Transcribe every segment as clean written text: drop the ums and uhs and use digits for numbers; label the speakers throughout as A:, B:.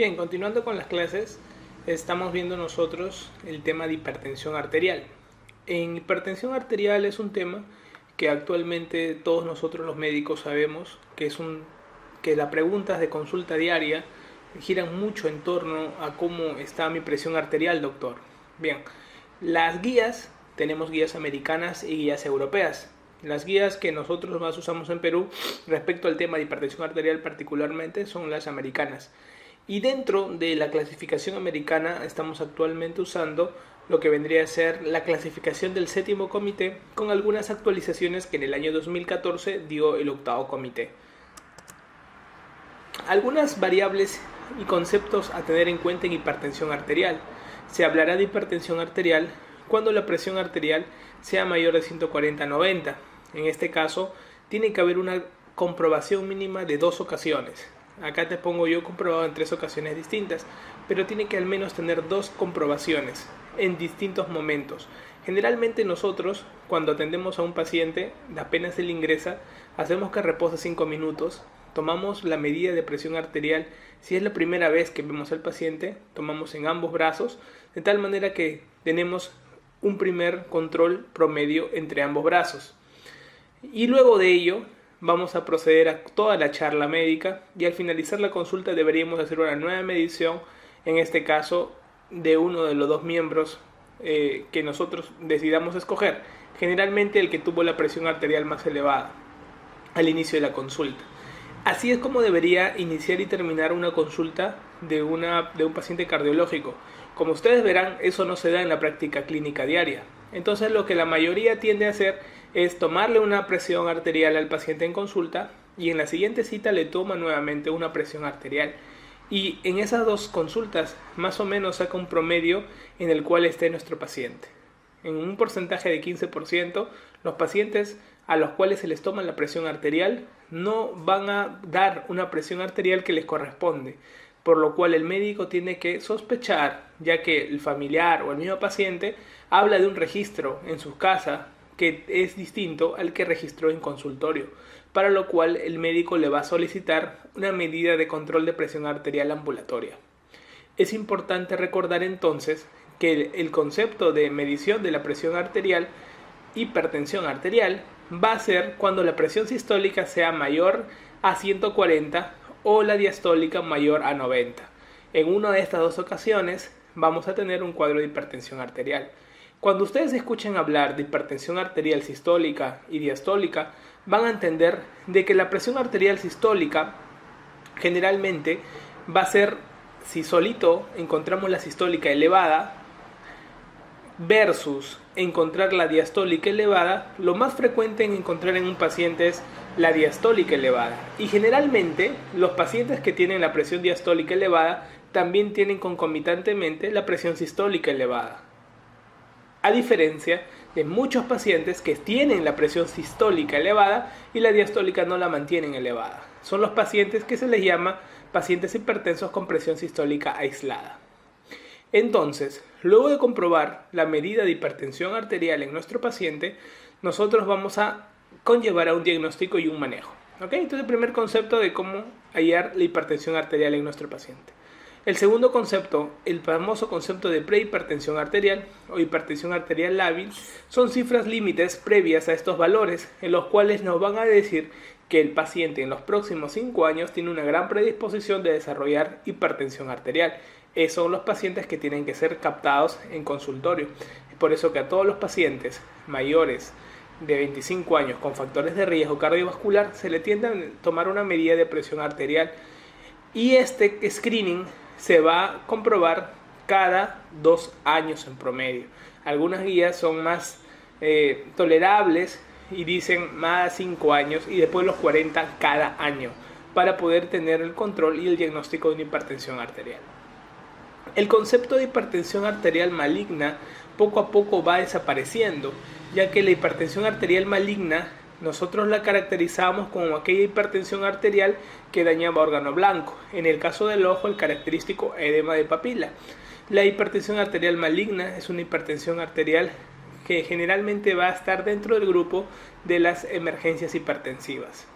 A: Bien, continuando con las clases, estamos viendo nosotros el tema de hipertensión arterial. En hipertensión arterial es un tema que actualmente todos nosotros los médicos sabemos que las preguntas de consulta diaria giran mucho en torno a cómo está mi presión arterial, doctor. Bien, las guías, tenemos guías americanas y guías europeas. Las guías que nosotros más usamos en Perú respecto al tema de hipertensión arterial particularmente son las americanas. Y dentro de la clasificación americana estamos actualmente usando lo que vendría a ser la clasificación del séptimo comité, con algunas actualizaciones que en el año 2014 dio el octavo comité. Algunas variables y conceptos a tener en cuenta en hipertensión arterial. Se hablará de hipertensión arterial cuando la presión arterial sea mayor de 140/90. En este caso, tiene que haber una comprobación mínima de 2 ocasiones. Acá te pongo yo comprobado en 3 ocasiones distintas, pero tiene que al menos tener 2 comprobaciones en distintos momentos. Generalmente nosotros, cuando atendemos a un paciente, apenas él ingresa, hacemos que repose 5 minutos, tomamos la medida de presión arterial. Si es la primera vez que vemos al paciente, tomamos en ambos brazos, de tal manera que tenemos un primer control promedio entre ambos brazos. Y luego de ello, vamos a proceder a toda la charla médica y al finalizar la consulta deberíamos hacer una nueva medición, en este caso de uno de los 2 miembros que nosotros decidamos escoger, generalmente el que tuvo la presión arterial más elevada al inicio de la consulta. Así es como debería iniciar y terminar una consulta de un paciente cardiológico. Como ustedes verán, eso no se da en la práctica clínica diaria. Entonces lo que la mayoría tiende a hacer es tomarle una presión arterial al paciente en consulta y en la siguiente cita le toma nuevamente una presión arterial. Y en esas 2 consultas más o menos saca un promedio en el cual esté nuestro paciente. En un porcentaje de 15%, los pacientes a los cuales se les toma la presión arterial no van a dar una presión arterial que les corresponde, por lo cual el médico tiene que sospechar, ya que el familiar o el mismo paciente habla de un registro en su casa que es distinto al que registró en consultorio, para lo cual el médico le va a solicitar una medida de control de presión arterial ambulatoria. Es importante recordar entonces que el concepto de medición de la presión arterial, hipertensión arterial, va a ser cuando la presión sistólica sea mayor a 140 o la diastólica mayor a 90. En una de estas 2 ocasiones vamos a tener un cuadro de hipertensión arterial. Cuando ustedes escuchen hablar de hipertensión arterial sistólica y diastólica, van a entender de que la presión arterial sistólica generalmente va a ser, si solito encontramos la sistólica elevada versus encontrar la diastólica elevada, lo más frecuente en encontrar en un paciente es la diastólica elevada. Y generalmente los pacientes que tienen la presión diastólica elevada también tienen concomitantemente la presión sistólica elevada. A diferencia de muchos pacientes que tienen la presión sistólica elevada y la diastólica no la mantienen elevada. Son los pacientes que se les llama pacientes hipertensos con presión sistólica aislada. Entonces, luego de comprobar la medida de hipertensión arterial en nuestro paciente, nosotros vamos a conllevar a un diagnóstico y un manejo. Entonces, el primer concepto de cómo hallar la hipertensión arterial en nuestro paciente. El segundo concepto, el famoso concepto de prehipertensión arterial o hipertensión arterial lábil, son cifras límites previas a estos valores, en los cuales nos van a decir que el paciente en los próximos 5 años tiene una gran predisposición de desarrollar hipertensión arterial. Esos son los pacientes que tienen que ser captados en consultorio. Es por eso que a todos los pacientes mayores de 25 años con factores de riesgo cardiovascular se le tiende a tomar una medida de presión arterial y este screening se va a comprobar cada 2 años en promedio. Algunas guías son más tolerables y dicen más 5 años y después los 40 cada año para poder tener el control y el diagnóstico de una hipertensión arterial. El concepto de hipertensión arterial maligna poco a poco va desapareciendo, ya que la hipertensión arterial maligna nosotros la caracterizamos como aquella hipertensión arterial que dañaba órgano blanco. En el caso del ojo, el característico edema de papila. La hipertensión arterial maligna es una hipertensión arterial que generalmente va a estar dentro del grupo de las emergencias hipertensivas.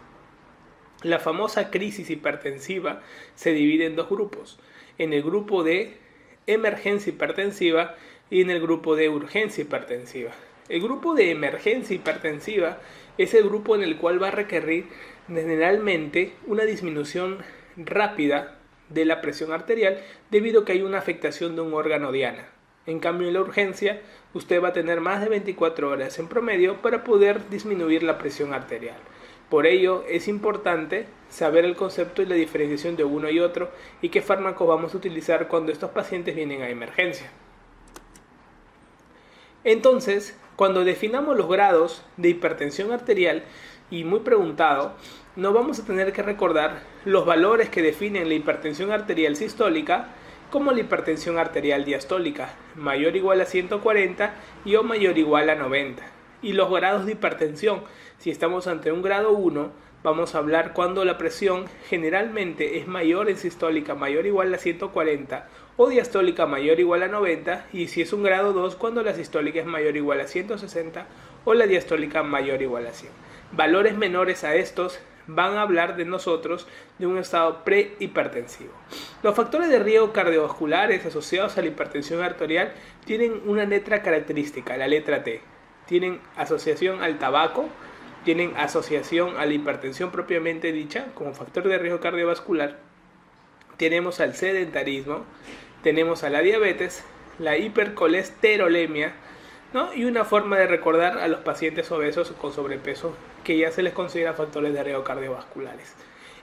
A: La famosa crisis hipertensiva se divide en dos grupos, en el grupo de emergencia hipertensiva y en el grupo de urgencia hipertensiva. El grupo de emergencia hipertensiva es el grupo en el cual va a requerir generalmente una disminución rápida de la presión arterial debido a que hay una afectación de un órgano diana. En cambio, en la urgencia, usted va a tener más de 24 horas en promedio para poder disminuir la presión arterial. Por ello, es importante saber el concepto y la diferenciación de uno y otro y qué fármacos vamos a utilizar cuando estos pacientes vienen a emergencia. Entonces, cuando definamos los grados de hipertensión arterial, y muy preguntado, no vamos a tener que recordar los valores que definen la hipertensión arterial sistólica como la hipertensión arterial diastólica, mayor o igual a 140 y o mayor o igual a 90. Y los grados de hipertensión, si estamos ante un grado 1, vamos a hablar cuando la presión generalmente es mayor en sistólica, mayor o igual a 140, o diastólica mayor o igual a 90, y si es un grado 2, cuando la sistólica es mayor o igual a 160, o la diastólica mayor o igual a 100. Valores menores a estos van a hablar de nosotros de un estado prehipertensivo. Los factores de riesgo cardiovasculares asociados a la hipertensión arterial tienen una letra característica, la letra T. Tienen asociación al tabaco, tienen asociación a la hipertensión propiamente dicha como factor de riesgo cardiovascular, tenemos al sedentarismo, tenemos a la diabetes, la hipercolesterolemia, ¿no? Y una forma de recordar a los pacientes obesos con sobrepeso que ya se les considera factores de riesgo cardiovasculares.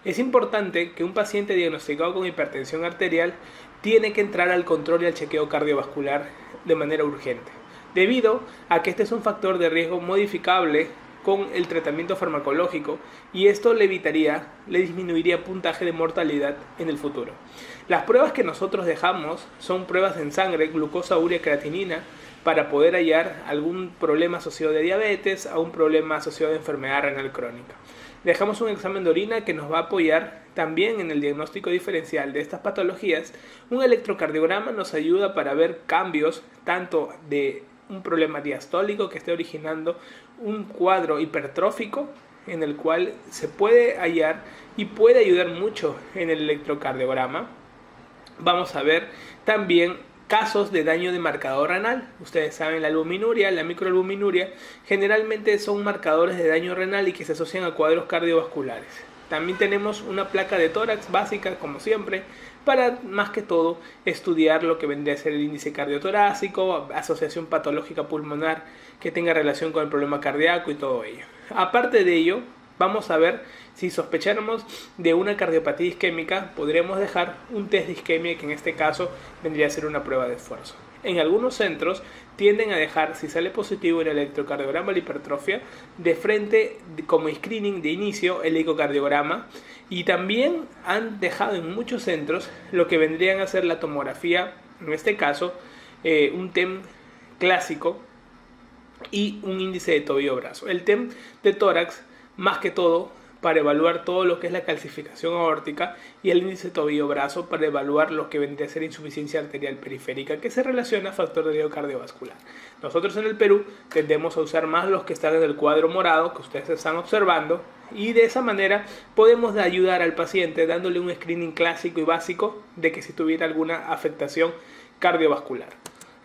A: Es importante que un paciente diagnosticado con hipertensión arterial tiene que entrar al control y al chequeo cardiovascular de manera urgente, debido a que este es un factor de riesgo modificable con el tratamiento farmacológico y esto le disminuiría puntaje de mortalidad en el futuro. Las pruebas que nosotros dejamos son pruebas en sangre, glucosa, urea, creatinina, para poder hallar algún problema asociado de diabetes a un problema asociado de enfermedad renal crónica. Dejamos un examen de orina que nos va a apoyar también en el diagnóstico diferencial de estas patologías. Un electrocardiograma nos ayuda para ver cambios tanto de un problema diastólico que esté originando un cuadro hipertrófico en el cual se puede hallar y puede ayudar mucho en el electrocardiograma. Vamos a ver también casos de daño de marcador renal. Ustedes saben, la albuminuria, la microalbuminuria, generalmente son marcadores de daño renal y que se asocian a cuadros cardiovasculares. También tenemos una placa de tórax básica, como siempre, para más que todo estudiar lo que vendría a ser el índice cardiotorácico, asociación patológica pulmonar que tenga relación con el problema cardíaco y todo ello. Aparte de ello, vamos a ver si sospecháramos de una cardiopatía isquémica, podremos dejar un test de isquemia que en este caso vendría a ser una prueba de esfuerzo. En algunos centros tienden a dejar, si sale positivo en el electrocardiograma la hipertrofia, de frente como screening de inicio el ecocardiograma, y también han dejado en muchos centros lo que vendrían a ser la tomografía, en este caso un TEM clásico y un índice de tobillo-brazo. El TEM de tórax más que todo para evaluar todo lo que es la calcificación aórtica y el índice tobillo-brazo para evaluar lo que vendría a ser insuficiencia arterial periférica, que se relaciona a factor de riesgo cardiovascular. Nosotros en el Perú tendemos a usar más los que están en el cuadro morado que ustedes están observando, y de esa manera podemos ayudar al paciente dándole un screening clásico y básico de que si tuviera alguna afectación cardiovascular.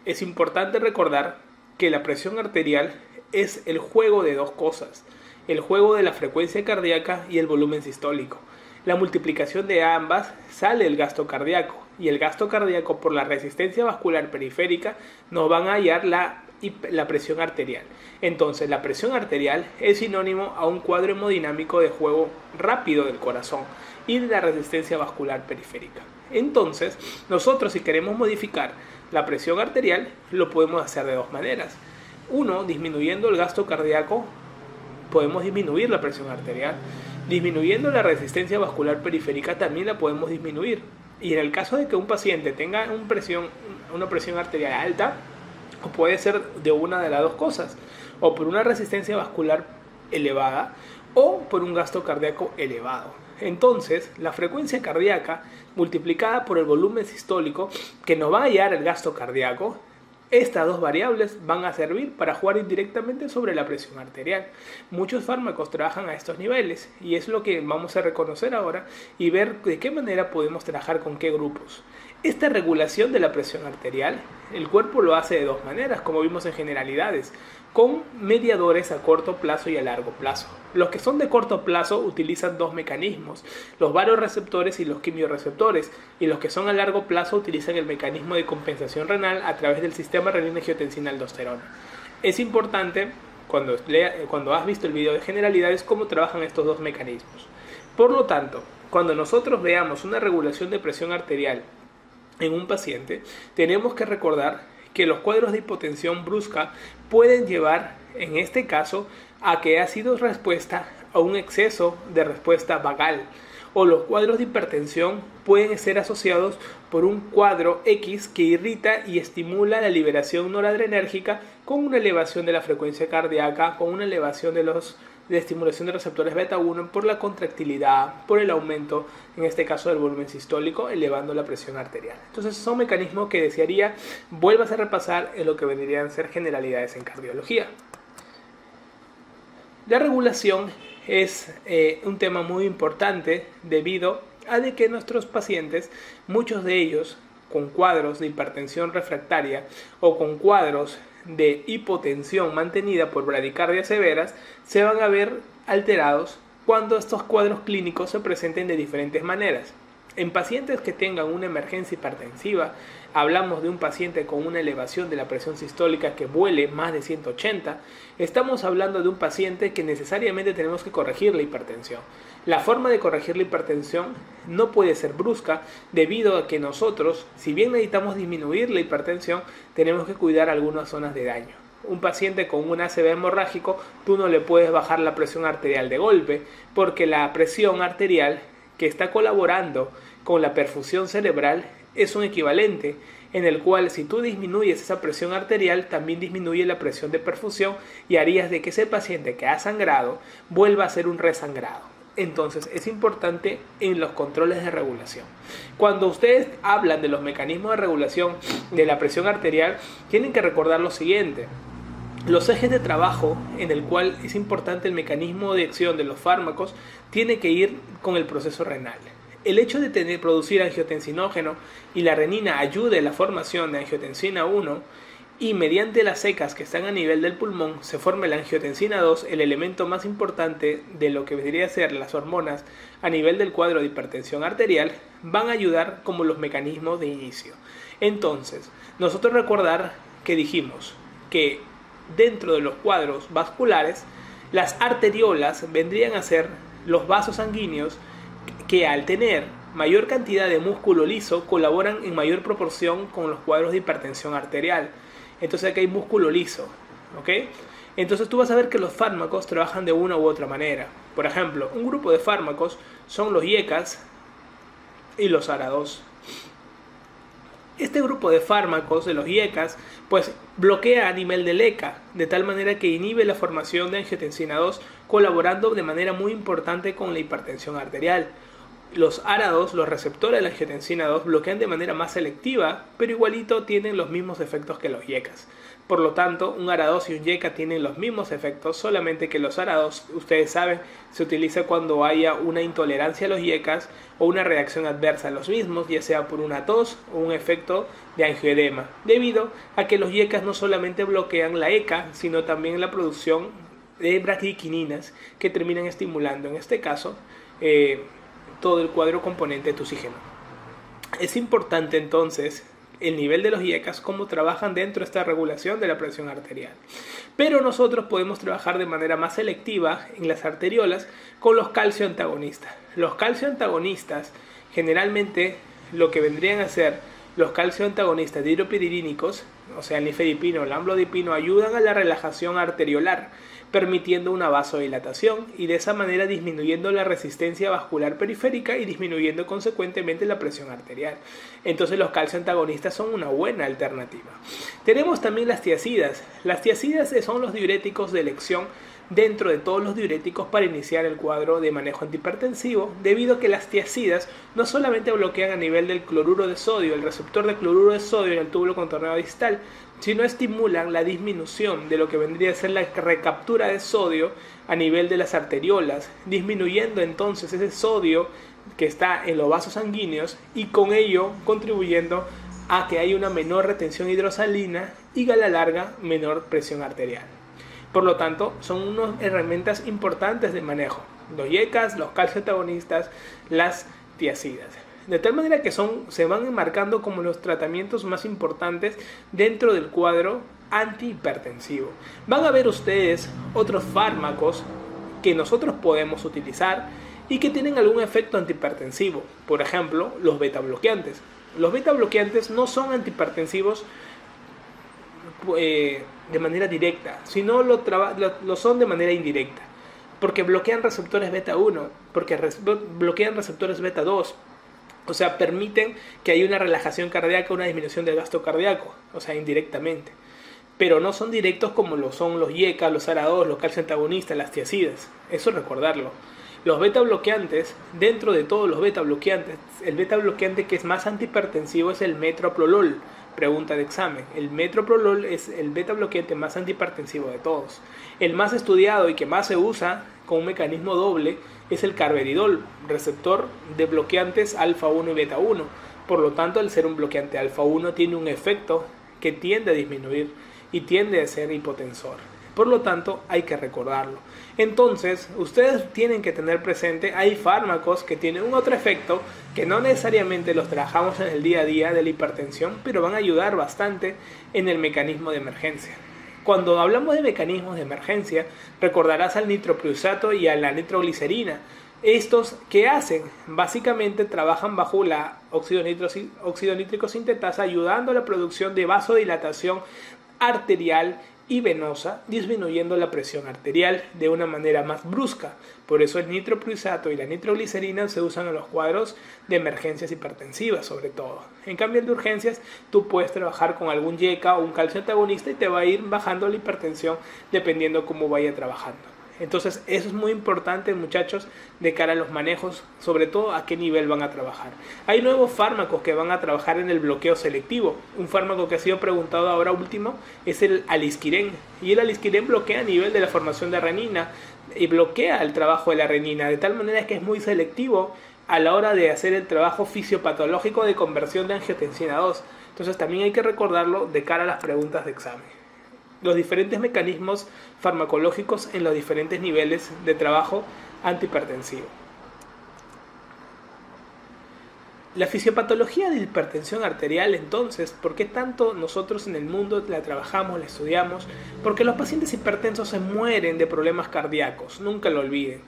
A: Es importante recordar que la presión arterial es el juego de dos cosas: el juego de la frecuencia cardíaca y el volumen sistólico. La multiplicación de ambas sale el gasto cardíaco, y el gasto cardíaco por la resistencia vascular periférica nos van a hallar la presión arterial. Entonces la presión arterial es sinónimo a un cuadro hemodinámico de juego rápido del corazón y de la resistencia vascular periférica. Entonces nosotros, si queremos modificar la presión arterial, lo podemos hacer de dos maneras. Uno, disminuyendo el gasto cardíaco, podemos disminuir la presión arterial. Disminuyendo la resistencia vascular periférica también la podemos disminuir. Y en el caso de que un paciente tenga una presión arterial alta, puede ser de una de las dos cosas: o por una resistencia vascular elevada o por un gasto cardíaco elevado. Entonces, la frecuencia cardíaca multiplicada por el volumen sistólico, que nos va a hallar el gasto cardíaco, Estas dos variables van a servir para jugar indirectamente sobre la presión arterial. Muchos fármacos trabajan a estos niveles y es lo que vamos a reconocer ahora y ver de qué manera podemos trabajar con qué grupos. Esta regulación de la presión arterial, el cuerpo lo hace de dos maneras, como vimos en generalidades, con mediadores a corto plazo y a largo plazo. Los que son de corto plazo utilizan dos mecanismos, los vasoreceptores y los quimiorreceptores, y los que son a largo plazo utilizan el mecanismo de compensación renal a través del sistema renina-angiotensina-aldosterona. Es importante, cuando has visto el video de generalidades, cómo trabajan estos dos mecanismos. Por lo tanto, cuando nosotros veamos una regulación de presión arterial en un paciente, tenemos que recordar que los cuadros de hipotensión brusca pueden llevar, en este caso, a que ha sido respuesta a un exceso de respuesta vagal, o los cuadros de hipertensión pueden ser asociados por un cuadro X que irrita y estimula la liberación noradrenérgica con una elevación de la frecuencia cardíaca, con una elevación de estimulación de receptores beta 1 por la contractilidad, por el aumento, en este caso del volumen sistólico, elevando la presión arterial. Entonces son mecanismos que desearía vuelvas a repasar en lo que vendrían a ser generalidades en cardiología. La regulación es un tema muy importante debido a de que nuestros pacientes, muchos de ellos con cuadros de hipertensión refractaria o con cuadros de hipotensión mantenida por bradicardias severas, se van a ver alterados cuando estos cuadros clínicos se presenten de diferentes maneras. En pacientes que tengan una emergencia hipertensiva, hablamos de un paciente con una elevación de la presión sistólica que vuele más de 180, estamos hablando de un paciente que necesariamente tenemos que corregir la hipertensión. La forma de corregir la hipertensión no puede ser brusca debido a que nosotros, si bien necesitamos disminuir la hipertensión, tenemos que cuidar algunas zonas de daño. Un paciente con un ACV hemorrágico, tú no le puedes bajar la presión arterial de golpe porque la presión arterial que está colaborando con la perfusión cerebral es un equivalente en el cual si tú disminuyes esa presión arterial también disminuye la presión de perfusión y harías de que ese paciente que ha sangrado vuelva a ser un resangrado. Entonces es importante en los controles de regulación. Cuando ustedes hablan de los mecanismos de regulación de la presión arterial, tienen que recordar lo siguiente. Los ejes de trabajo en el cual es importante el mecanismo de acción de los fármacos tiene que ir con el proceso renal. El hecho de producir angiotensinógeno y la renina ayude a la formación de angiotensina 1 y mediante las secas que están a nivel del pulmón se forma la angiotensina 2, el elemento más importante de lo que debería ser las hormonas a nivel del cuadro de hipertensión arterial, van a ayudar como los mecanismos de inicio. Entonces, nosotros recordar que dijimos que dentro de los cuadros vasculares, las arteriolas vendrían a ser los vasos sanguíneos que al tener mayor cantidad de músculo liso colaboran en mayor proporción con los cuadros de hipertensión arterial. Entonces aquí hay músculo liso, ¿ok? Entonces tú vas a ver que los fármacos trabajan de una u otra manera. Por ejemplo, un grupo de fármacos son los IECAs y los ARA2. Este grupo de fármacos de los IECAs pues bloquea a nivel del ECA, de tal manera que inhibe la formación de angiotensina 2, colaborando de manera muy importante con la hipertensión arterial. Los ARA2, los receptores de la angiotensina 2, bloquean de manera más selectiva, pero igualito tienen los mismos efectos que los IECAs. Por lo tanto, un ARA2 y un IECA tienen los mismos efectos, solamente que los ARA2, ustedes saben, se utiliza cuando haya una intolerancia a los IECAs o una reacción adversa a los mismos, ya sea por una tos o un efecto de angioedema, debido a que los IECAs no solamente bloquean la ECA, sino también la producción de bradiquininas que terminan estimulando, en este caso, todo el cuadro componente de oxígeno. Es importante entonces el nivel de los IECAs, cómo trabajan dentro de esta regulación de la presión arterial. Pero nosotros podemos trabajar de manera más selectiva en las arteriolas con los calcio antagonistas. Los calcio antagonistas, generalmente lo que vendrían a ser los calcio antagonistas dihidropiridínicos, o sea el nifedipino o el amlodipino, ayudan a la relajación arteriolar, permitiendo una vasodilatación y de esa manera disminuyendo la resistencia vascular periférica y disminuyendo consecuentemente la presión arterial. Entonces los calcio antagonistas son una buena alternativa. Tenemos también las tiazidas. Las tiazidas son los diuréticos de elección dentro de todos los diuréticos para iniciar el cuadro de manejo antihipertensivo, debido a que las tiazidas no solamente bloquean a nivel del cloruro de sodio, el receptor de cloruro de sodio en el túbulo contorneado distal, sino estimulan la disminución de lo que vendría a ser la recaptura de sodio a nivel de las arteriolas, disminuyendo entonces ese sodio que está en los vasos sanguíneos y con ello contribuyendo a que haya una menor retención hidrosalina y a la larga menor presión arterial. Por lo tanto, son unas herramientas importantes de manejo, los IECAs, los calcioantagonistas, las tiazidas. De tal manera que se van enmarcando como los tratamientos más importantes dentro del cuadro antihipertensivo. Van a ver ustedes otros fármacos que nosotros podemos utilizar y que tienen algún efecto antihipertensivo. Por ejemplo, los beta bloqueantes. Los beta bloqueantes no son antihipertensivos de manera directa, sino lo son de manera indirecta, porque bloquean receptores beta 1, porque bloquean receptores beta 2, o sea, permiten que haya una relajación cardíaca, una disminución del gasto cardíaco, o sea, indirectamente. Pero no son directos como lo son los IECA, los ARA2, los calcioantagonistas, las tiazidas. Eso recordarlo. Los beta bloqueantes, dentro de todos los beta bloqueantes, el beta bloqueante que es más antihipertensivo es el metoprolol. Pregunta de examen. El metoprolol es el beta bloqueante más antihipertensivo de todos. El más estudiado y que más se usa con un mecanismo doble es el carvedilol, receptor de bloqueantes alfa 1 y beta 1. Por lo tanto, al ser un bloqueante alfa 1 tiene un efecto que tiende a disminuir y tiende a ser hipotensor. Por lo tanto, hay que recordarlo. Entonces, ustedes tienen que tener presente, hay fármacos que tienen un otro efecto que no necesariamente los trabajamos en el día a día de la hipertensión, pero van a ayudar bastante en el mecanismo de emergencia. Cuando hablamos de mecanismos de emergencia, recordarás al nitroprusato y a la nitroglicerina. Estos, ¿qué hacen? Básicamente trabajan bajo la óxido nítrico sintetasa, ayudando a la producción de vasodilatación arterial y venosa, disminuyendo la presión arterial de una manera más brusca. Por eso el nitroprusato y la nitroglicerina se usan en los cuadros de emergencias hipertensivas, sobre todo. En cambio, en de urgencias, tú puedes trabajar con algún IECA o un calcioantagonista y te va a ir bajando la hipertensión dependiendo cómo vaya trabajando. Entonces, eso es muy importante, muchachos, de cara a los manejos, sobre todo a qué nivel van a trabajar. Hay nuevos fármacos que van a trabajar en el bloqueo selectivo. Un fármaco que ha sido preguntado ahora último es el alisquirén. Y el alisquirén bloquea a nivel de la formación de renina y bloquea el trabajo de la renina, de tal manera que es muy selectivo a la hora de hacer el trabajo fisiopatológico de conversión de angiotensina 2. Entonces, también hay que recordarlo de cara a las preguntas de examen. Los diferentes mecanismos farmacológicos en los diferentes niveles de trabajo antihipertensivo. La fisiopatología de hipertensión arterial, entonces, ¿por qué tanto nosotros en el mundo la trabajamos, la estudiamos? Porque los pacientes hipertensos se mueren de problemas cardíacos, nunca lo olviden.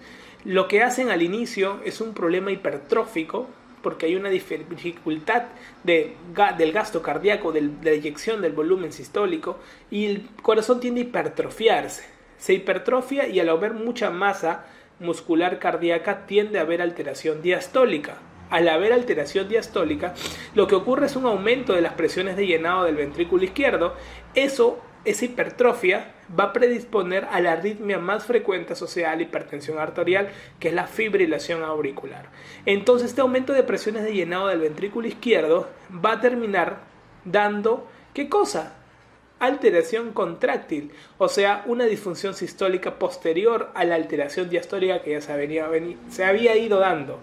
A: Lo que hacen al inicio es un problema hipertrófico, porque hay una dificultad del gasto cardíaco, de la eyección del volumen sistólico, y el corazón tiende a hipertrofiarse. Se hipertrofia y al haber mucha masa muscular cardíaca tiende a haber alteración diastólica. Al haber alteración diastólica, lo que ocurre es un aumento de las presiones de llenado del ventrículo izquierdo. Esa hipertrofia va a predisponer a la arritmia más frecuente asociada a la hipertensión arterial, que es la fibrilación auricular. Entonces, este aumento de presiones de llenado del ventrículo izquierdo va a terminar dando, ¿qué cosa? Alteración contráctil, o sea, una disfunción sistólica posterior a la alteración diastólica que ya se había ido dando.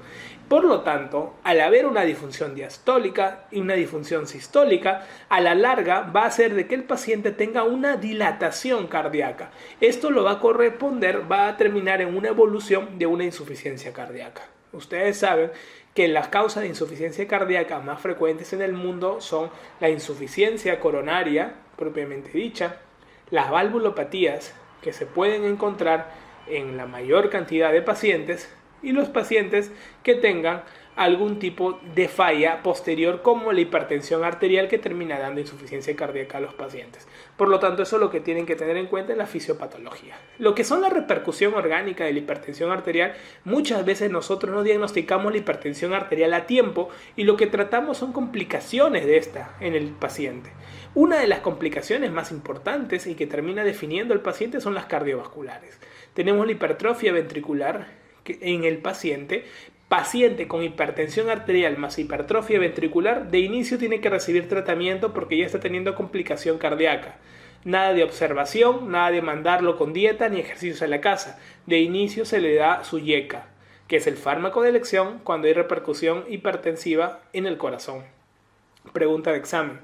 A: Por lo tanto, al haber una disfunción diastólica y una disfunción sistólica, a la larga va a hacer de que el paciente tenga una dilatación cardíaca. Esto lo va a corresponder, va a terminar en una evolución de una insuficiencia cardíaca. Ustedes saben que las causas de insuficiencia cardíaca más frecuentes en el mundo son la insuficiencia coronaria, propiamente dicha, las valvulopatías, que se pueden encontrar en la mayor cantidad de pacientes, y los pacientes que tengan algún tipo de falla posterior como la hipertensión arterial que termina dando insuficiencia cardíaca a los pacientes. Por lo tanto, eso es lo que tienen que tener en cuenta en la fisiopatología. Lo que son la repercusión orgánica de la hipertensión arterial, muchas veces nosotros no diagnosticamos la hipertensión arterial a tiempo y lo que tratamos son complicaciones de esta en el paciente. Una de las complicaciones más importantes y que termina definiendo al paciente son las cardiovasculares. Tenemos la hipertrofia ventricular en el paciente con hipertensión arterial más hipertrofia ventricular, de inicio tiene que recibir tratamiento porque ya está teniendo complicación cardíaca. Nada de observación, nada de mandarlo con dieta ni ejercicios a la casa. De inicio se le da su YECA, que es el fármaco de elección cuando hay repercusión hipertensiva en el corazón. Pregunta de examen.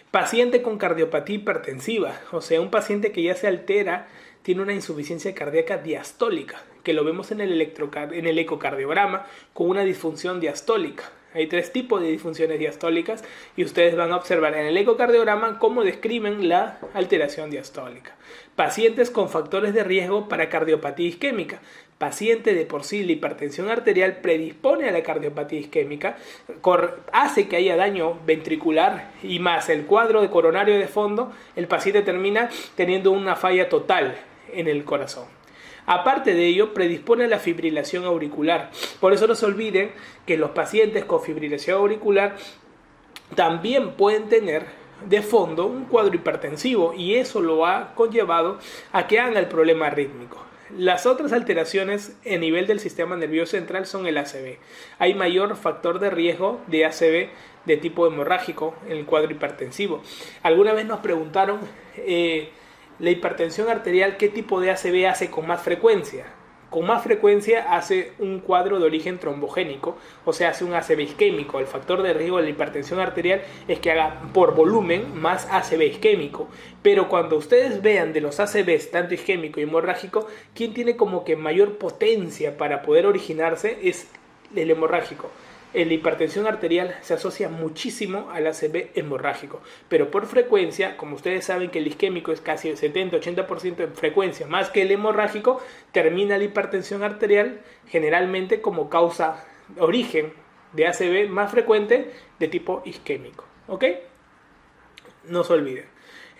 A: Paciente con cardiopatía hipertensiva, o sea, un paciente que ya se altera, tiene una insuficiencia cardíaca diastólica, que lo vemos en el ecocardiograma con una disfunción diastólica. Hay 3 tipos de disfunciones diastólicas y ustedes van a observar en el ecocardiograma cómo describen la alteración diastólica. Pacientes con factores de riesgo para cardiopatía isquémica. Paciente de por sí la hipertensión arterial predispone a la cardiopatía isquémica, hace que haya daño ventricular y más el cuadro de coronario de fondo, el paciente termina teniendo una falla total en el corazón. Aparte de ello, predispone a la fibrilación auricular. Por eso no se olviden que los pacientes con fibrilación auricular también pueden tener de fondo un cuadro hipertensivo y eso lo ha conllevado a que hagan el problema arrítmico. Las otras alteraciones a nivel del sistema nervioso central son el ACV. Hay mayor factor de riesgo de ACV de tipo hemorrágico en el cuadro hipertensivo. Alguna vez nos preguntaron la hipertensión arterial, ¿qué tipo de ACV hace con más frecuencia? Con más frecuencia hace un cuadro de origen trombogénico, o sea, hace un ACV isquémico. El factor de riesgo de la hipertensión arterial es que haga por volumen más ACV isquémico. Pero cuando ustedes vean de los ACVs, tanto isquémico y hemorrágico, quien tiene como que mayor potencia para poder originarse es el hemorrágico. La hipertensión arterial se asocia muchísimo al ACV hemorrágico, pero por frecuencia, como ustedes saben que el isquémico es casi el 70-80% en frecuencia más que el hemorrágico, termina la hipertensión arterial generalmente como causa, origen de ACV más frecuente de tipo isquémico. ¿Ok? No se olviden.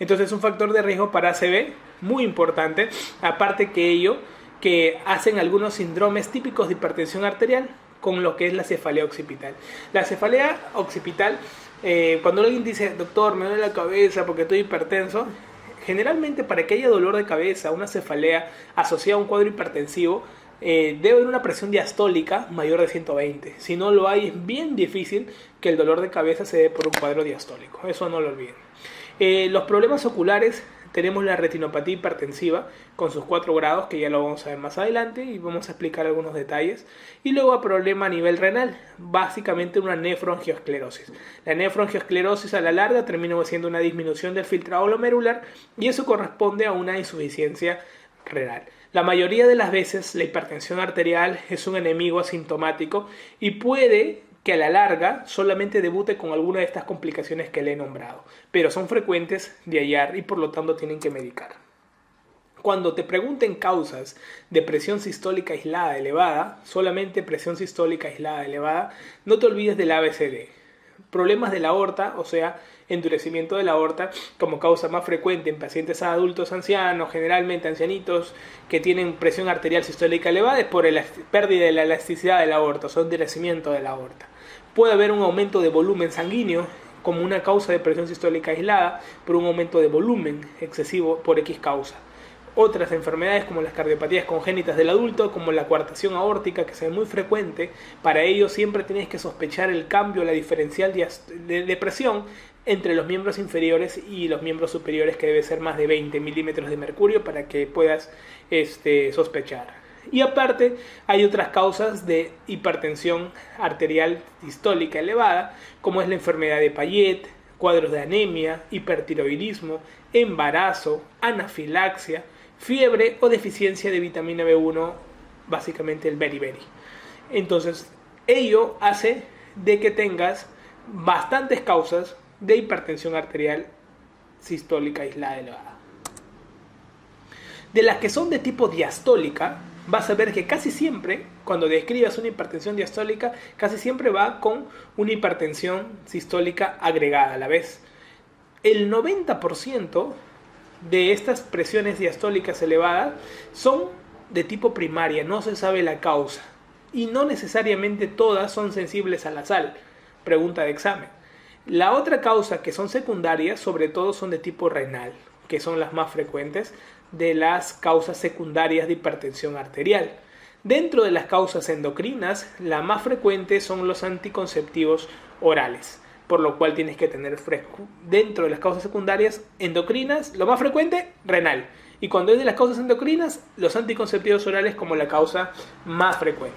A: Entonces es un factor de riesgo para ACV muy importante, aparte que ello, que hacen algunos síndromes típicos de hipertensión arterial, con lo que es la cefalea occipital. La cefalea occipital, cuando alguien dice, doctor, me duele la cabeza porque estoy hipertenso, generalmente para que haya dolor de cabeza, una cefalea asociada a un cuadro hipertensivo, debe haber una presión diastólica mayor de 120. Si no lo hay, es bien difícil que el dolor de cabeza se dé por un cuadro diastólico. Eso no lo olviden. Los problemas oculares, tenemos la retinopatía hipertensiva con sus 4 grados, que ya lo vamos a ver más adelante y vamos a explicar algunos detalles. Y luego a problema a nivel renal, básicamente una nefroangiosclerosis. La nefroangiosclerosis a la larga termina siendo una disminución del filtrado glomerular y eso corresponde a una insuficiencia renal. La mayoría de las veces la hipertensión arterial es un enemigo asintomático y puede que a la larga solamente debute con alguna de estas complicaciones que le he nombrado, pero son frecuentes de hallar y por lo tanto tienen que medicar. Cuando te pregunten causas de presión sistólica aislada elevada, solamente presión sistólica aislada elevada, no te olvides del ABCD. Problemas de la aorta, o sea, endurecimiento de la aorta como causa más frecuente en pacientes adultos ancianos, generalmente ancianitos que tienen presión arterial sistólica elevada, es por la pérdida de la elasticidad de la aorta, o sea, endurecimiento de la aorta. Puede haber un aumento de volumen sanguíneo como una causa de presión sistólica aislada por un aumento de volumen excesivo por X causa. Otras enfermedades como las cardiopatías congénitas del adulto, como la coartación aórtica, que es muy frecuente, para ello siempre tienes que sospechar el cambio, la diferencial de presión entre los miembros inferiores y los miembros superiores, que debe ser más de 20 milímetros de mercurio para que puedas sospechar. Y aparte hay otras causas de hipertensión arterial sistólica elevada, como es la enfermedad de Payet, cuadros de anemia, hipertiroidismo, embarazo, anafilaxia, fiebre o deficiencia de vitamina B1, básicamente el beriberi. Entonces, ello hace de que tengas bastantes causas de hipertensión arterial sistólica aislada elevada. De las que son de tipo diastólica, vas a ver que casi siempre, cuando describas una hipertensión diastólica, casi siempre va con una hipertensión sistólica agregada a la vez. El 90% de estas presiones diastólicas elevadas son de tipo primaria, no se sabe la causa. Y no necesariamente todas son sensibles a la sal. Pregunta de examen. La otra causa que son secundarias, sobre todo son de tipo renal, que son las más frecuentes de las causas secundarias de hipertensión arterial. Dentro de las causas endocrinas, la más frecuente son los anticonceptivos orales, por lo cual tienes que tener fresco. Dentro de las causas secundarias endocrinas, lo más frecuente, renal. Y cuando es de las causas endocrinas, los anticonceptivos orales como la causa más frecuente.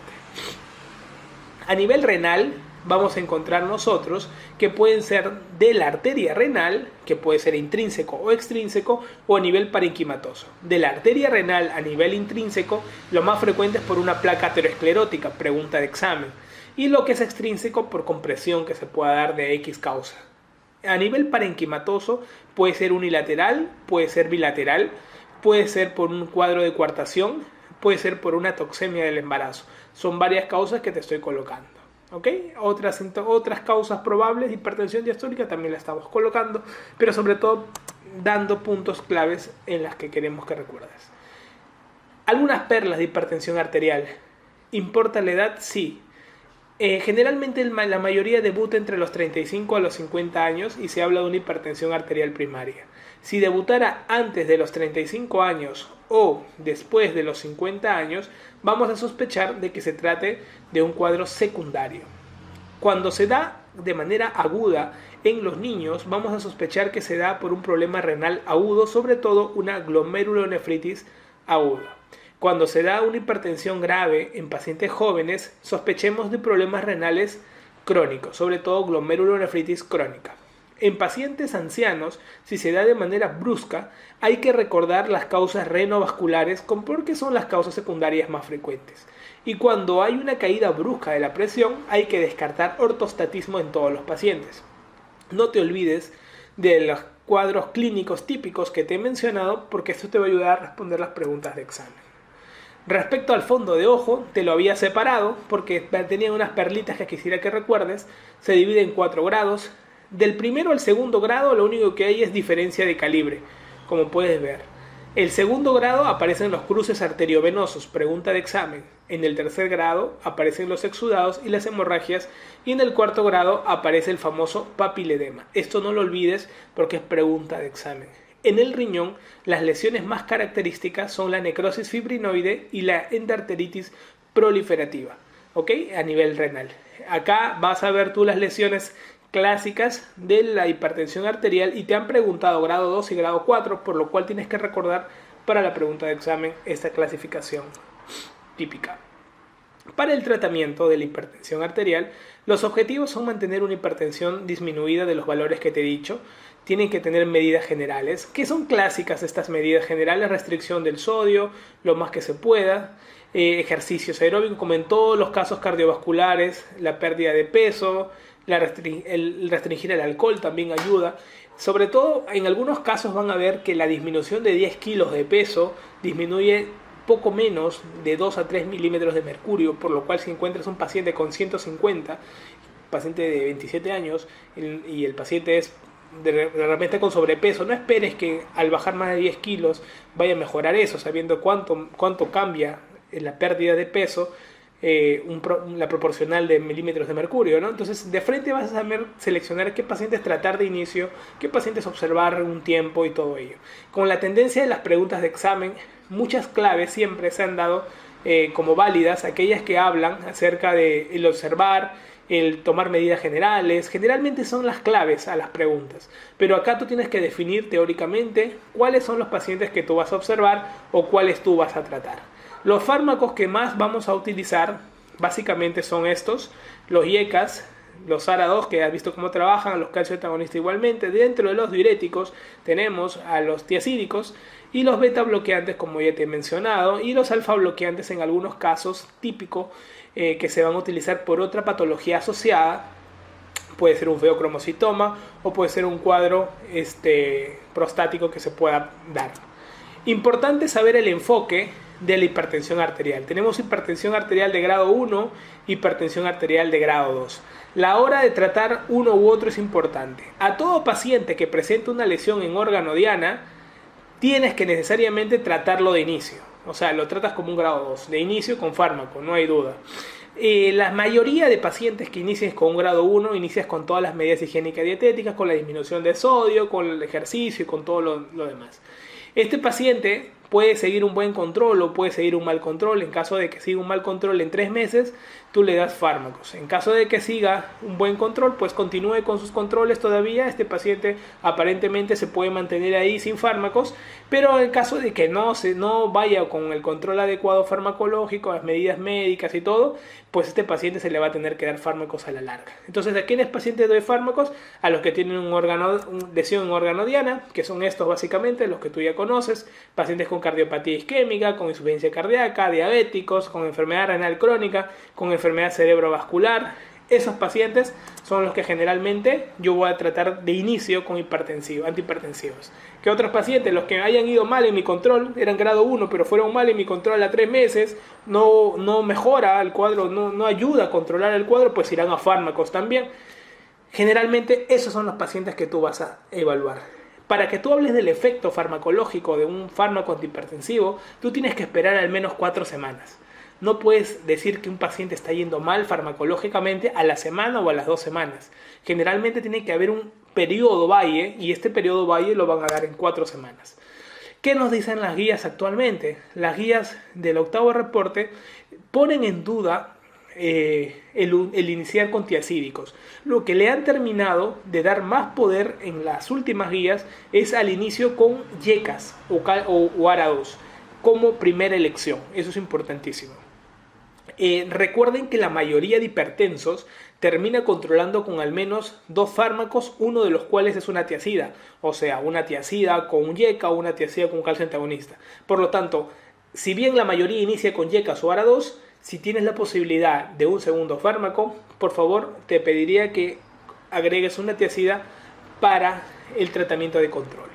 A: A nivel renal, vamos a encontrar nosotros que pueden ser de la arteria renal, que puede ser intrínseco o extrínseco, o a nivel parenquimatoso. De la arteria renal a nivel intrínseco, lo más frecuente es por una placa aterosclerótica, pregunta de examen. Y lo que es extrínseco por compresión que se pueda dar de X causa. A nivel parenquimatoso puede ser unilateral, puede ser bilateral, puede ser por un cuadro de coartación, puede ser por una toxemia del embarazo. Son varias causas que te estoy colocando. ¿Ok? Otras causas probables de hipertensión diastólica también la estamos colocando, pero sobre todo dando puntos claves en las que queremos que recuerdes. Algunas perlas de hipertensión arterial. ¿Importa la edad? Sí. Generalmente la mayoría debuta entre los 35 a los 50 años y se habla de una hipertensión arterial primaria. Si debutara antes de los 35 años o después de los 50 años, vamos a sospechar de que se trate de un cuadro secundario. Cuando se da de manera aguda en los niños, vamos a sospechar que se da por un problema renal agudo, sobre todo una glomerulonefritis aguda. Cuando se da una hipertensión grave en pacientes jóvenes, sospechemos de problemas renales crónicos, sobre todo glomerulonefritis crónica. En pacientes ancianos, si se da de manera brusca, hay que recordar las causas renovasculares porque son las causas secundarias más frecuentes. Y cuando hay una caída brusca de la presión, hay que descartar ortostatismo en todos los pacientes. No te olvides de los cuadros clínicos típicos que te he mencionado, porque esto te va a ayudar a responder las preguntas de examen. Respecto al fondo de ojo, te lo había separado porque tenía unas perlitas que quisiera que recuerdes. Se divide en 4 grados. Del primero al segundo grado lo único que hay es diferencia de calibre, como puedes ver. El segundo grado aparecen los cruces arteriovenosos, pregunta de examen. En el tercer grado aparecen los exudados y las hemorragias. Y en el cuarto grado aparece el famoso papiledema. Esto no lo olvides porque es pregunta de examen. En el riñón, las lesiones más características son la necrosis fibrinoide y la endarteritis proliferativa, ¿ok? A nivel renal. Acá vas a ver tú las lesiones clásicas de la hipertensión arterial y te han preguntado grado 2 y grado 4, por lo cual tienes que recordar para la pregunta de examen esta clasificación típica. Para el tratamiento de la hipertensión arterial, los objetivos son mantener una hipertensión disminuida de los valores que te he dicho. Tienen que tener medidas generales, que son clásicas estas medidas generales: restricción del sodio, lo más que se pueda, ejercicios aeróbicos, como en todos los casos cardiovasculares, la pérdida de peso, el restringir el alcohol también ayuda. Sobre todo, en algunos casos van a ver que la disminución de 10 kilos de peso disminuye poco menos de 2 a 3 milímetros de mercurio, por lo cual si encuentras un paciente con 150, paciente de 27 años, y el paciente es de repente con sobrepeso, no esperes que al bajar más de 10 kilos vaya a mejorar eso, sabiendo cuánto cambia en la pérdida de peso la proporcional de milímetros de mercurio, ¿no? Entonces de frente vas a saber seleccionar qué pacientes tratar de inicio, qué pacientes observar un tiempo y todo ello. Con la tendencia de las preguntas de examen, muchas claves siempre se han dado como válidas, aquellas que hablan acerca de el observar, el tomar medidas generales. Generalmente son las claves a las preguntas, pero acá tú tienes que definir teóricamente cuáles son los pacientes que tú vas a observar o cuáles tú vas a tratar. Los fármacos que más vamos a utilizar básicamente son estos: los IECAS, los ARA2, que has visto cómo trabajan, los calcio antagonistas igualmente. Dentro de los diuréticos tenemos a los tiacídicos y los beta bloqueantes, como ya te he mencionado, y los alfa bloqueantes en algunos casos típicos que se van a utilizar por otra patología asociada. Puede ser un feocromocitoma o puede ser un cuadro prostático que se pueda dar. Importante saber el enfoque de la hipertensión arterial. Tenemos hipertensión arterial de grado 1, hipertensión arterial de grado 2. La hora de tratar uno u otro es importante. A todo paciente que presente una lesión en órgano diana, tienes que necesariamente tratarlo de inicio. O sea, lo tratas como un grado 2, de inicio con fármaco, no hay duda. La mayoría de pacientes que inicias con un grado 1, inicias con todas las medidas higiénicas dietéticas, con la disminución de sodio, con el ejercicio y con todo lo demás. Este paciente puede seguir un buen control o puede seguir un mal control. En caso de que siga un mal control en 3 meses, tú le das fármacos. En caso de que siga un buen control, pues continúe con sus controles todavía. Este paciente aparentemente se puede mantener ahí sin fármacos, pero en caso de que no vaya con el control adecuado farmacológico, las medidas médicas y todo, pues este paciente se le va a tener que dar fármacos a la larga. Entonces, ¿a quiénes pacientes doy fármacos? A los que tienen una lesión en órgano diana, que son estos básicamente, los que tú ya conoces, pacientes con cardiopatía isquémica, con insuficiencia cardíaca, diabéticos, con enfermedad renal crónica, con enfermedad cerebrovascular. Esos pacientes son los que generalmente yo voy a tratar de inicio con antihipertensivos. ¿Qué otros pacientes? Los que hayan ido mal en mi control, eran grado 1, pero fueron mal en mi control a 3 meses, no mejora el cuadro, no ayuda a controlar el cuadro, pues irán a fármacos también. Generalmente esos son los pacientes que tú vas a evaluar. Para que tú hables del efecto farmacológico de un fármaco antihipertensivo, tú tienes que esperar al menos 4 semanas. No puedes decir que un paciente está yendo mal farmacológicamente a la semana o a las 2 semanas. Generalmente tiene que haber un periodo valle y este periodo valle lo van a dar en 4 semanas. ¿Qué nos dicen las guías actualmente? Las guías del 8º reporte ponen en duda el iniciar con tiazídicos. Lo que le han terminado de dar más poder en las últimas guías es al inicio con yecas o ARA2 como primera elección. Eso es importantísimo. Recuerden que la mayoría de hipertensos termina controlando con al menos 2 fármacos, uno de los cuales es una tiazida, o sea, una tiazida con un yeca o una tiazida con un calcio antagonista. Por lo tanto, si bien la mayoría inicia con yecas o ARA2, si tienes la posibilidad de un segundo fármaco, por favor te pediría que agregues una tiazida para el tratamiento de control.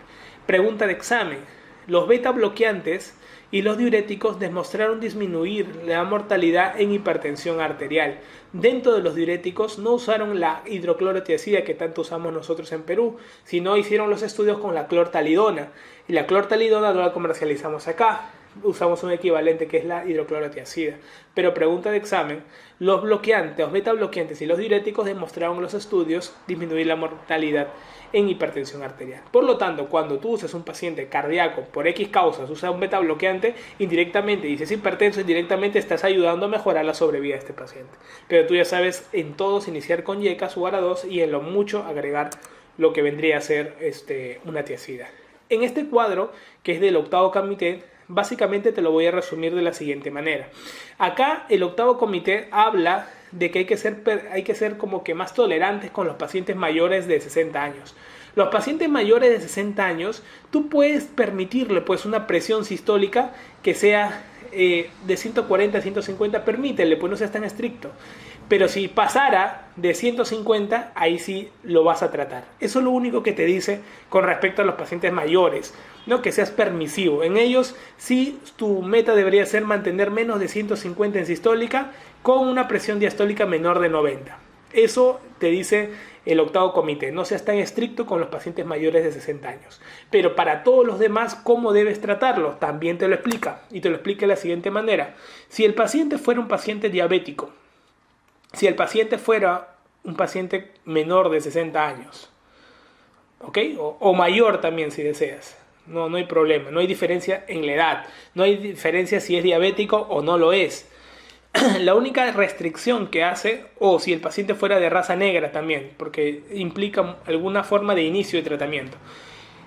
A: Pregunta de examen: los beta bloqueantes y los diuréticos demostraron disminuir la mortalidad en hipertensión arterial. Dentro de los diuréticos no usaron la hidroclorotiazida que tanto usamos nosotros en Perú, sino hicieron los estudios con la clortalidona. Y la clortalidona no la comercializamos acá, usamos un equivalente que es la hidroclorotiazida. Pero pregunta de examen: los beta bloqueantes y los diuréticos demostraron en los estudios disminuir la mortalidad en hipertensión arterial. Por lo tanto, cuando tú usas un paciente cardíaco por X causas, usas un beta bloqueante, indirectamente, y si es hipertenso, indirectamente estás ayudando a mejorar la sobrevida de este paciente. Pero tú ya sabes en todos iniciar con yecas o ARA2 y en lo mucho agregar lo que vendría a ser una tiazida. En este cuadro, que es del 8º comité, básicamente te lo voy a resumir de la siguiente manera. Acá el 8º comité habla de que hay que ser como que más tolerantes con los pacientes mayores de 60 años. Los pacientes mayores de 60 años, tú puedes permitirle pues una presión sistólica que sea de 140 a 150, permítele, pues no seas tan estricto. Pero si pasara de 150, ahí sí lo vas a tratar. Eso es lo único que te dice con respecto a los pacientes mayores, ¿no? Que seas permisivo. En ellos sí tu meta debería ser mantener menos de 150 en sistólica con una presión diastólica menor de 90. Eso te dice el 8º comité. No seas tan estricto con los pacientes mayores de 60 años. Pero para todos los demás, ¿cómo debes tratarlos? También te lo explica. Y te lo explica de la siguiente manera. Si el paciente fuera un paciente diabético, si el paciente fuera un paciente menor de 60 años, ¿ok? O mayor también si deseas. No hay problema, no hay diferencia en la edad. No hay diferencia si es diabético o no lo es. La única restricción que hace, o si el paciente fuera de raza negra también, porque implica alguna forma de inicio de tratamiento.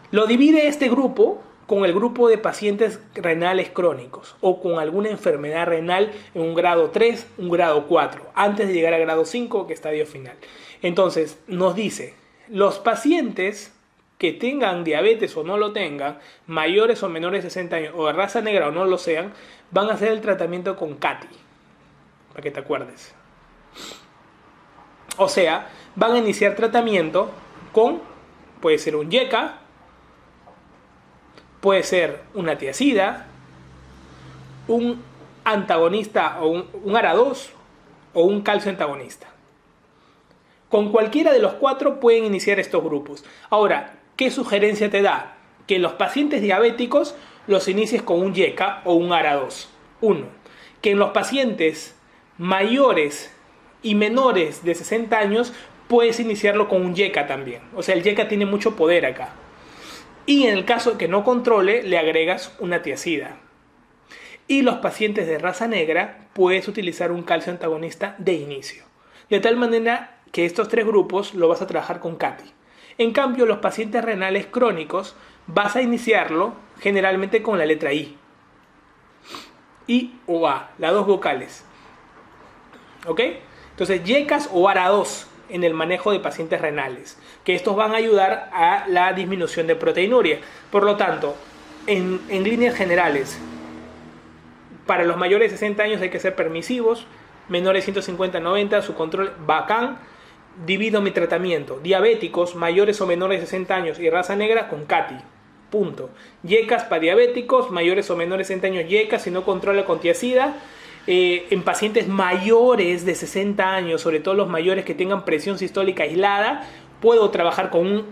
A: Lo divide este grupo con el grupo de pacientes renales crónicos o con alguna enfermedad renal en un grado 3, un grado 4, antes de llegar a grado 5, que es estadio final. Entonces, nos dice, los pacientes que tengan diabetes o no lo tengan, mayores o menores de 60 años, o de raza negra o no lo sean, van a hacer el tratamiento con CATI, para que te acuerdes. O sea, van a iniciar tratamiento con, puede ser un YECA, Puede ser una tiazida, un antagonista o un ARA2 o un calcio antagonista. Con cualquiera de los 4 pueden iniciar estos grupos. Ahora, ¿qué sugerencia te da? Que los pacientes diabéticos los inicies con un YECA o un ARA2. 1. Que en los pacientes mayores y menores de 60 años puedes iniciarlo con un YECA también. O sea, el YECA tiene mucho poder acá. Y en el caso de que no controle, le agregas una tiazida. Y los pacientes de raza negra puedes utilizar un calcio antagonista de inicio. De tal manera que estos 3 grupos lo vas a trabajar con CATI. En cambio, los pacientes renales crónicos vas a iniciarlo generalmente con la letra I. I o A, las 2 vocales. ¿Ok? Entonces, YECAs o ARA2 en el manejo de pacientes renales, que estos van a ayudar a la disminución de proteinuria. Por lo tanto, en líneas generales, para los mayores de 60 años hay que ser permisivos, menores de 150-90, su control bacán. Divido mi tratamiento: diabéticos mayores o menores de 60 años y raza negra con CATI. Punto. YECAs para diabéticos mayores o menores de 60 años, YECAs si no controla con tiazida. En pacientes mayores de 60 años, sobre todo los mayores que tengan presión sistólica aislada, puedo trabajar con un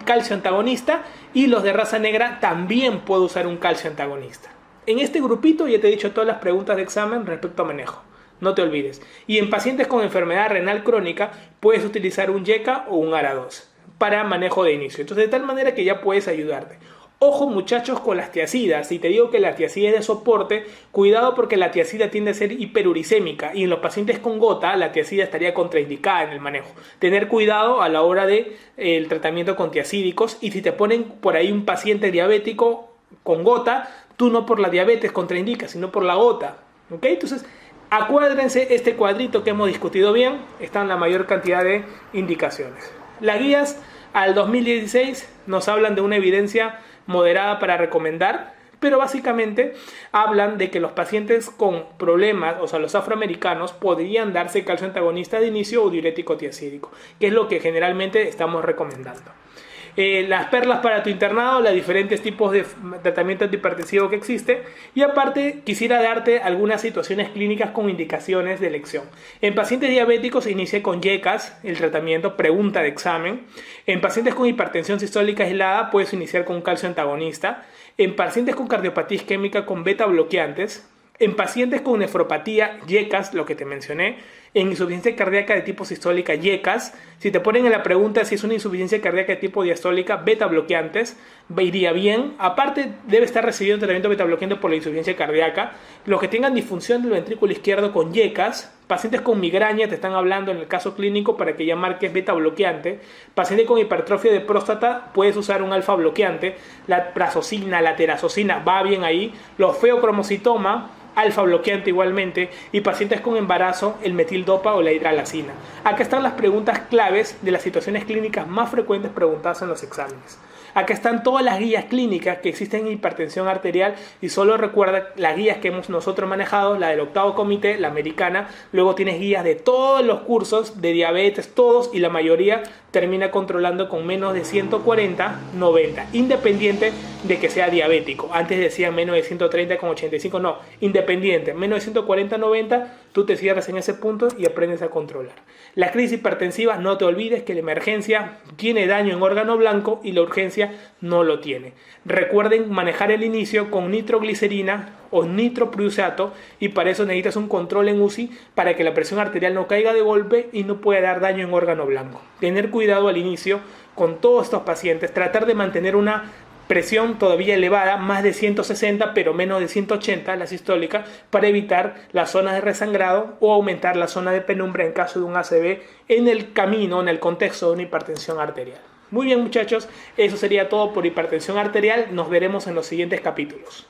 A: calcio antagonista, y los de raza negra también puedo usar un calcio antagonista. En este grupito ya te he dicho todas las preguntas de examen respecto a manejo. No te olvides. Y en pacientes con enfermedad renal crónica puedes utilizar un YECA o un ARA2 para manejo de inicio. Entonces, de tal manera que ya puedes ayudarte. Ojo, muchachos, con las tiazidas. Si te digo que la tiazida es de soporte, cuidado, porque la tiazida tiende a ser hiperuricémica, y en los pacientes con gota la tiazida estaría contraindicada en el manejo. Tener cuidado a la hora de el tratamiento con tiazídicos. Y si te ponen por ahí un paciente diabético con gota, tú no por la diabetes contraindicas, sino por la gota. ¿Ok? Entonces, acuérdense, este cuadrito que hemos discutido bien, están la mayor cantidad de indicaciones. Las guías al 2016 nos hablan de una evidencia moderada para recomendar, pero básicamente hablan de que los pacientes con problemas, o sea, los afroamericanos, podrían darse calcio antagonista de inicio o diurético tiazídico, que es lo que generalmente estamos recomendando. Las perlas para tu internado, los diferentes tipos de tratamiento antihipertensivo que existe, y aparte quisiera darte algunas situaciones clínicas con indicaciones de elección. En pacientes diabéticos se inicia con YECAs el tratamiento, pregunta de examen. En pacientes con hipertensión sistólica aislada puedes iniciar con un calcio antagonista. En pacientes con cardiopatía isquémica con beta bloqueantes. En pacientes con nefropatía, YECAs, lo que te mencioné. En insuficiencia cardíaca de tipo sistólica, YECAs. Si te ponen en la pregunta si es una insuficiencia cardíaca de tipo diastólica, beta bloqueantes, iría bien. Aparte, debe estar recibiendo tratamiento beta bloqueante por la insuficiencia cardíaca. Los que tengan disfunción del ventrículo izquierdo con YECAs. Pacientes con migraña, te están hablando en el caso clínico para que ya marques beta bloqueante. Pacientes con hipertrofia de próstata, puedes usar un alfa bloqueante. La prazosina, la terazosina, va bien ahí. Los feocromocitoma, alfa bloqueante igualmente. Y pacientes con embarazo, el metildopa o la hidralazina. Acá están las preguntas claves de las situaciones clínicas más frecuentes preguntadas en los exámenes. Acá están todas las guías clínicas que existen en hipertensión arterial, y solo recuerda las guías que hemos nosotros manejado, la del 8º comité, la americana. Luego tienes guías de todos los cursos de diabetes, todos, y la mayoría termina controlando con menos de 140/90, independiente de que sea diabético. Antes decían menos de 130/85, no, independiente, menos de 140/90, tú te cierras en ese punto y aprendes a controlar. La crisis hipertensiva, no te olvides que la emergencia tiene daño en órgano blanco y la urgencia no lo tiene. Recuerden manejar el inicio con nitroglicerina o nitroprusato, y para eso necesitas un control en UCI para que la presión arterial no caiga de golpe y no pueda dar daño en órgano blanco. Tener cuidado al inicio con todos estos pacientes, tratar de mantener una presión todavía elevada, más de 160 pero menos de 180 la sistólica, para evitar las zonas de resangrado o aumentar la zona de penumbra en caso de un ACV en el camino, en el contexto de una hipertensión arterial. Muy bien, muchachos, eso sería todo por hipertensión arterial. Nos veremos en los siguientes capítulos.